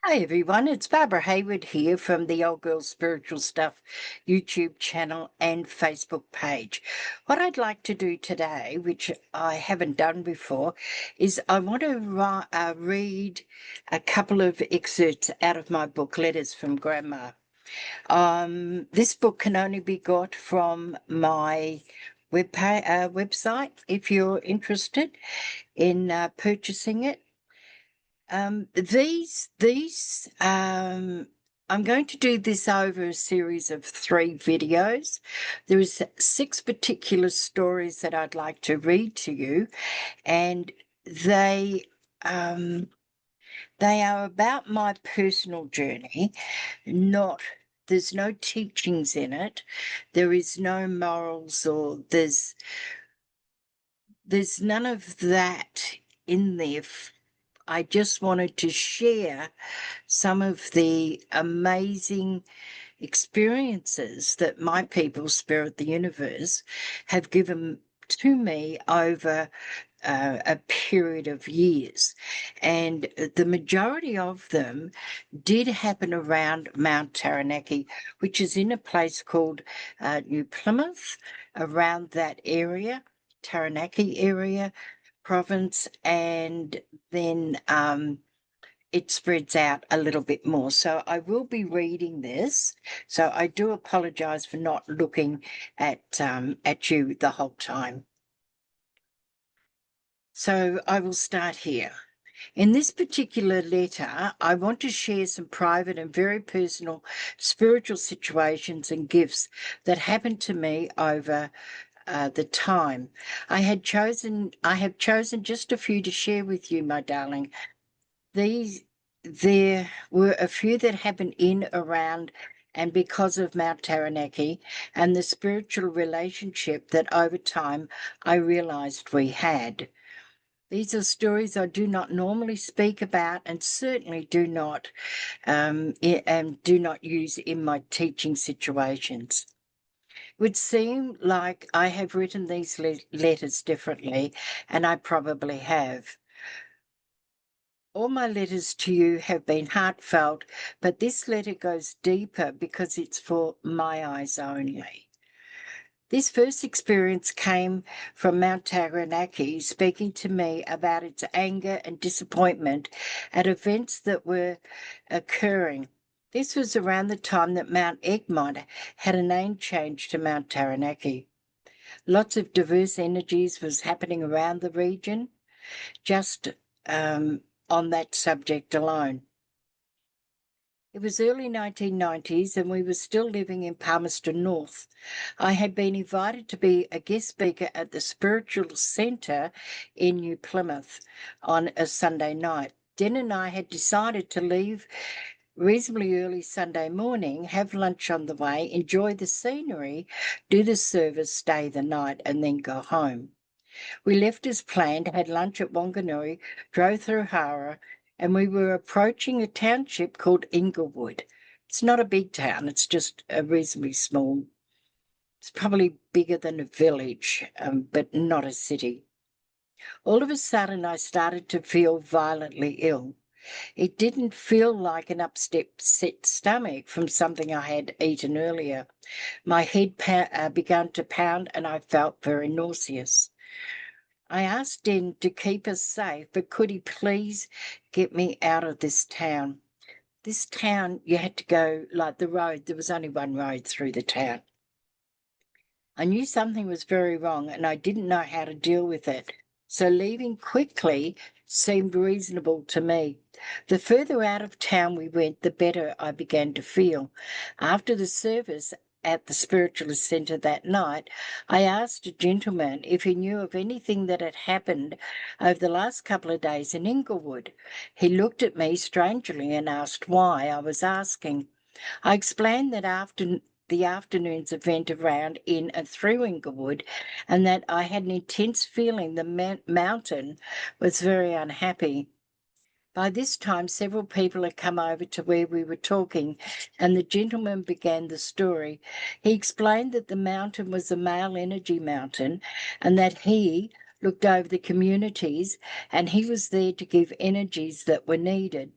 Hi everyone, it's Barbara Hayward here from the Old Girl Spiritual Stuff YouTube channel and Facebook page. What I'd like to do today, which I haven't done before, is I want to read a couple of excerpts out of my book, Letters from Grandma. This book can only be got from my website if you're interested in purchasing it. I'm going to do this over a series of 3 videos. There is 6 particular stories that I'd like to read to you, and they are about my personal journey. There's no teachings in it. There is no morals, or there's none of that in there. I just wanted to share some of the amazing experiences that my people, Spirit, the universe, have given to me over a period of years. And the majority of them did happen around Mount Taranaki, which is in a place called New Plymouth, around that area, Taranaki area, province, and then it spreads out a little bit more. So I will be reading this. So I do apologize for not looking at you the whole time. So I will start here. In this particular letter, I want to share some private and very personal spiritual situations and gifts that happened to me over the time. I have chosen just a few to share with you, my darling. There were a few that happened in, around, and because of Mount Taranaki and the spiritual relationship that over time I realized we had. These are stories I do not normally speak about, and certainly do not use in my teaching situations. It would seem like I have written these letters differently, and I probably have. All my letters to you have been heartfelt, but this letter goes deeper because it's for my eyes only. This first experience came from Mount Taranaki speaking to me about its anger and disappointment at events that were occurring. This was around the time that Mount Egmont had a name change to Mount Taranaki. Lots of diverse energies was happening around the region, just on that subject alone. It was early 1990s and we were still living in Palmerston North. I had been invited to be a guest speaker at the Spiritual Centre in New Plymouth on a Sunday night. Den and I had decided to leave reasonably early Sunday morning, have lunch on the way, enjoy the scenery, do the service, stay the night, and then go home. We left as planned, had lunch at Wanganui, drove through Hara, and we were approaching a township called Inglewood. It's not a big town, it's just a reasonably small. It's probably bigger than a village, but not a city. All of a sudden, I started to feel violently ill. It didn't feel like an upset stomach from something I had eaten earlier. My head began to pound and I felt very nauseous. I asked Den to keep us safe, but could he please get me out of this town? This town, you had to go like the road. There was only one road through the town. I knew something was very wrong and I didn't know how to deal with it. So leaving quickly seemed reasonable to me. The further out of town we went, the better I began to feel. After the service at the Spiritualist Centre that night, I asked a gentleman if he knew of anything that had happened over the last couple of days in Inglewood. He looked at me strangely and asked why I was asking. I explained that after the afternoon's event around, in and through Inglewood, and that I had an intense feeling the mountain was very unhappy. By this time, several people had come over to where we were talking, and the gentleman began the story. He explained that the mountain was a male energy mountain, and that he looked over the communities, and he was there to give energies that were needed.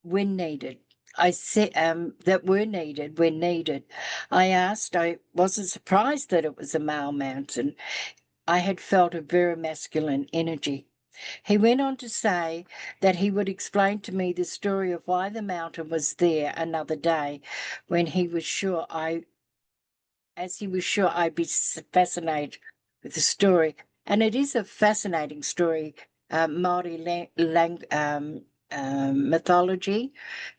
when needed. I said that were needed when needed. I wasn't surprised that it was a male mountain. I had felt a very masculine energy. He went on to say that he would explain to me the story of why the mountain was there another day, when he was sure he was sure I'd be fascinated with the story. And it is a fascinating story, Māori mythology,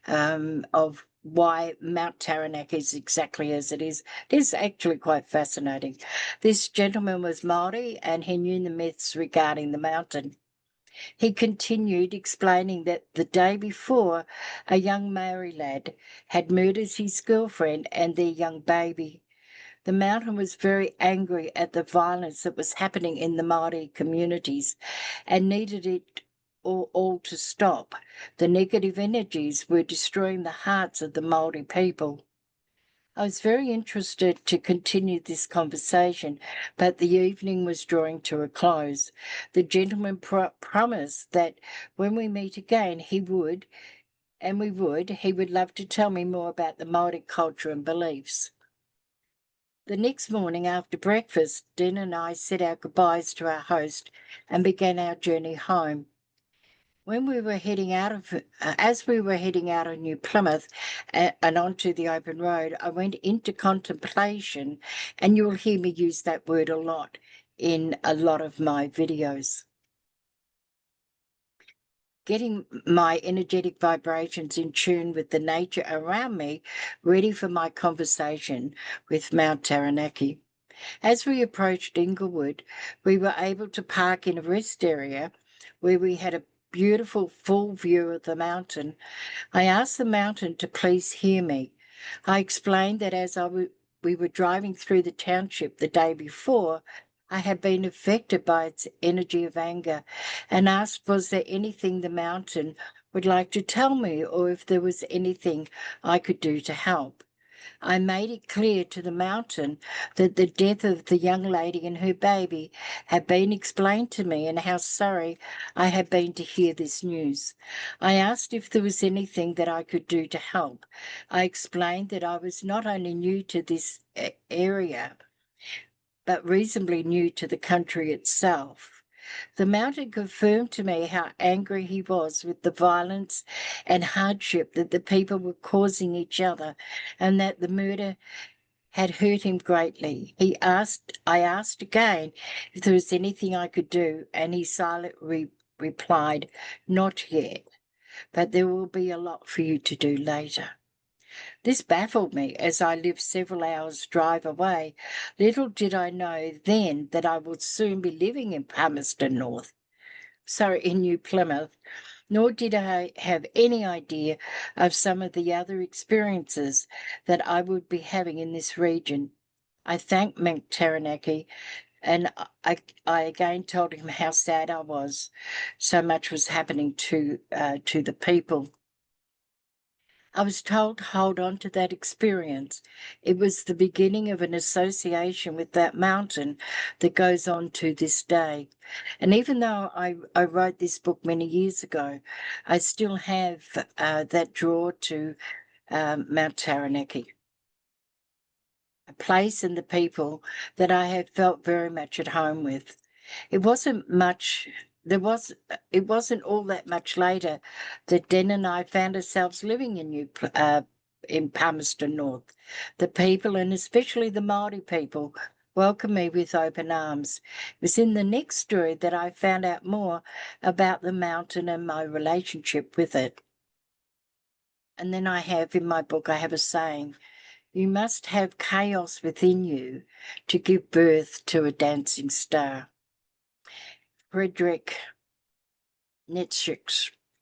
of why Mount Taranaki is exactly as it is. It is actually quite fascinating. This gentleman was Māori and he knew the myths regarding the mountain. He continued explaining that the day before, a young Maori lad had murdered his girlfriend and their young baby. The mountain was very angry at the violence that was happening in the Māori communities and needed it all to stop. The negative energies were destroying the hearts of the Māori people. I was very interested to continue this conversation, but the evening was drawing to a close. The gentleman promised that when we meet again, he would love to tell me more about the Māori culture and beliefs. The next morning after breakfast, Dean and I said our goodbyes to our host and began our journey home. When we were heading out as we were heading out of New Plymouth and onto the open road, I went into contemplation, and you'll hear me use that word a lot in a lot of my videos. Getting my energetic vibrations in tune with the nature around me, ready for my conversation with Mount Taranaki. As we approached Inglewood, we were able to park in a rest area where we had a beautiful full view of the mountain. I asked the mountain to please hear me. I explained that we were driving through the township the day before, I had been affected by its energy of anger, and asked was there anything the mountain would like to tell me, or if there was anything I could do to help. I made it clear to the mountain that the death of the young lady and her baby had been explained to me, and how sorry I had been to hear this news. I asked if there was anything that I could do to help. I explained that I was not only new to this area, but reasonably new to the country itself. The mountain confirmed to me how angry he was with the violence and hardship that the people were causing each other, and that the murder had hurt him greatly. I asked again if there was anything I could do, and he silently replied, "Not yet, but there will be a lot for you to do later." This baffled me as I lived several hours' drive away. Little did I know then that I would soon be living in Palmerston North, in New Plymouth, nor did I have any idea of some of the other experiences that I would be having in this region. I thanked Mount Taranaki, and I again told him how sad I was. So much was happening to the people. I was told to hold on to that experience. It was the beginning of an association with that mountain that goes on to this day. And even though I wrote this book many years ago, I still have that draw to Mount Taranaki, a place and the people that I have felt very much at home with. It wasn't much. It wasn't all that much later that Den and I found ourselves living in Palmerston North. The people, and especially the Māori people, welcomed me with open arms. It was in the next story that I found out more about the mountain and my relationship with it. And then in my book, I have a saying: you must have chaos within you to give birth to a dancing star. Frederick Nietzsche.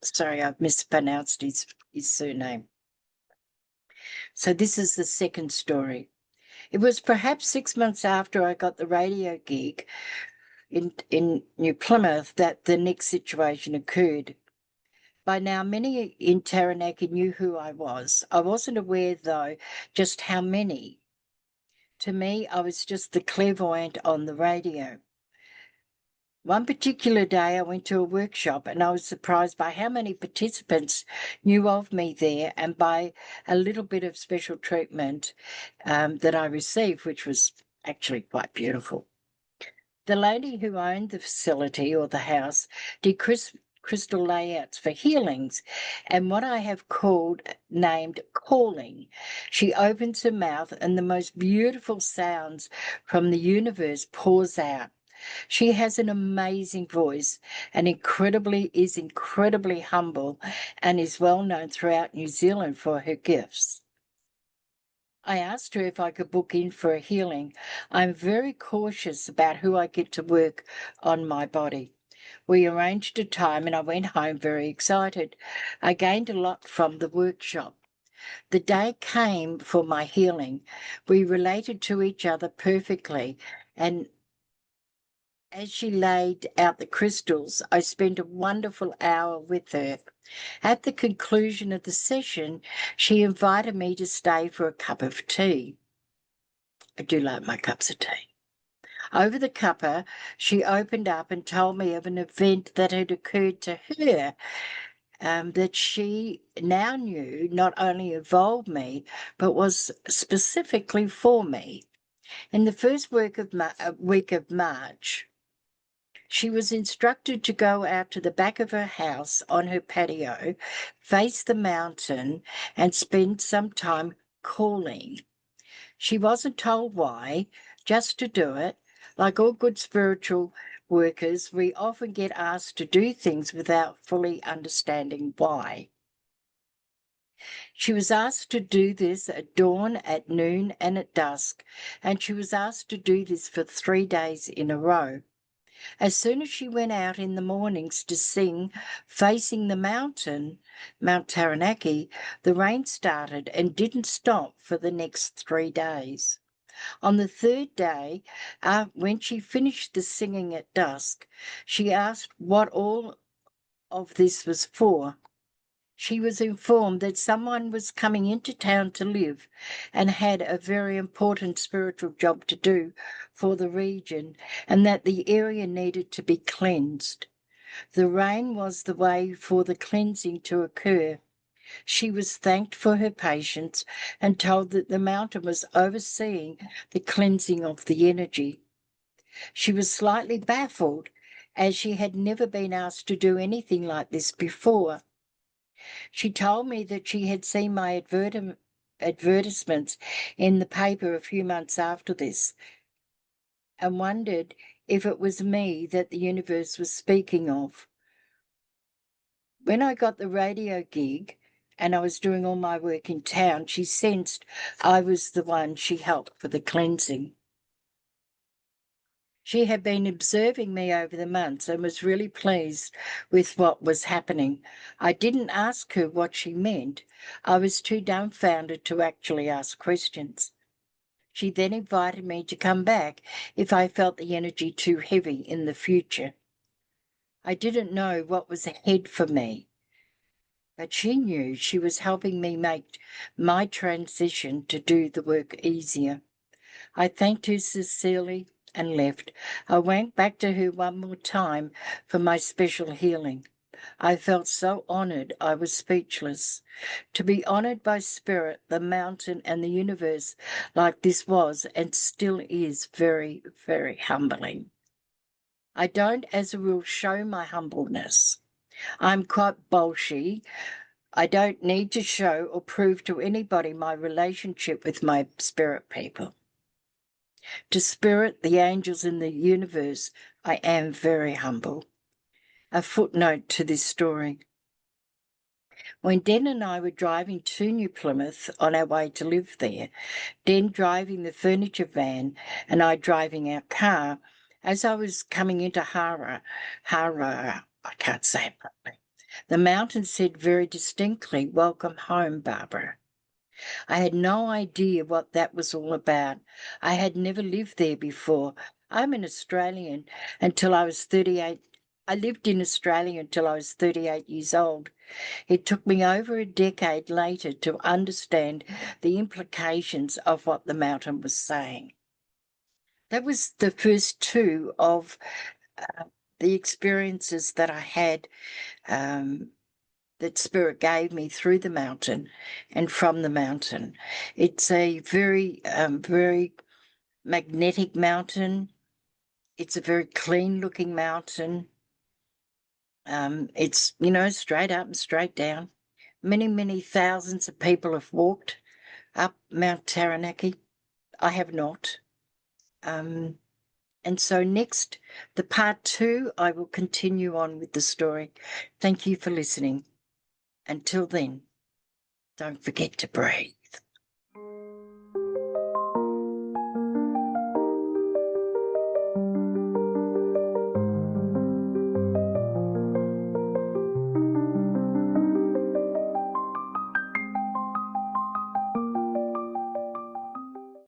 Sorry, I've mispronounced his surname. So this is the second story. It was perhaps 6 months after I got the radio gig in New Plymouth that the next situation occurred. By now, many in Taranaki knew who I was. I wasn't aware, though, just how many. To me, I was just the clairvoyant on the radio. One particular day I went to a workshop and I was surprised by how many participants knew of me there and by a little bit of special treatment that I received, which was actually quite beautiful. The lady who owned the facility or the house did crystal layouts for healings and what I have named calling. She opens her mouth and the most beautiful sounds from the universe pours out. She has an amazing voice and is incredibly humble and is well known throughout New Zealand for her gifts. I asked her if I could book in for a healing. I'm very cautious about who I get to work on my body. We arranged a time and I went home very excited. I gained a lot from the workshop. The day came for my healing. We related to each other perfectly, and as she laid out the crystals, I spent a wonderful hour with her. At the conclusion of the session, she invited me to stay for a cup of tea. I do like my cups of tea. Over the cuppa, she opened up and told me of an event that had occurred to her that she now knew not only involved me, but was specifically for me. In the first week of March, she was instructed to go out to the back of her house on her patio, face the mountain, and spend some time calling. She wasn't told why, just to do it. Like all good spiritual workers, we often get asked to do things without fully understanding why. She was asked to do this at dawn, at noon, and at dusk, and she was asked to do this for 3 days in a row. As soon as she went out in the mornings to sing facing the mountain, Mount Taranaki, the rain started and didn't stop for the next 3 days. On the third day, when she finished the singing at dusk, she asked what all of this was for. She was informed that someone was coming into town to live and had a very important spiritual job to do for the region and that the area needed to be cleansed. The rain was the way for the cleansing to occur. She was thanked for her patience and told that the mountain was overseeing the cleansing of the energy. She was slightly baffled as she had never been asked to do anything like this before. She told me that she had seen my advertisements in the paper a few months after this and wondered if it was me that the universe was speaking of. When I got the radio gig and I was doing all my work in town, she sensed I was the one she helped for the cleansing. She had been observing me over the months and was really pleased with what was happening. I didn't ask her what she meant. I was too dumbfounded to actually ask questions. She then invited me to come back if I felt the energy too heavy in the future. I didn't know what was ahead for me, but she knew she was helping me make my transition to do the work easier. I thanked her sincerely and left. I went back to her one more time for my special healing. I felt so honored I was speechless. To be honored by Spirit, the mountain, and the universe like this was and still is very, very humbling. I don't, as a rule, show my humbleness. I'm quite bolshy. I don't need to show or prove to anybody my relationship with my spirit people. To Spirit, the angels in the universe, I am very humble. A footnote to this story. When Den and I were driving to New Plymouth on our way to live there, Den driving the furniture van and I driving our car, as I was coming into Hara, I can't say it properly, the mountain said very distinctly, "Welcome home, Barbara." I had no idea what that was all about. I had never lived there before. I'm an Australian until I was 38. I lived in Australia until I was 38 years old. It took me over a decade later to understand the implications of what the mountain was saying. That was the first two of the experiences that I had, that Spirit gave me through the mountain and from the mountain. It's a very, very magnetic mountain. It's a very clean looking mountain. It's, straight up and straight down. Many, many thousands of people have walked up Mount Taranaki. I have not. And so next, the part 2, I will continue on with the story. Thank you for listening. Until then, don't forget to breathe.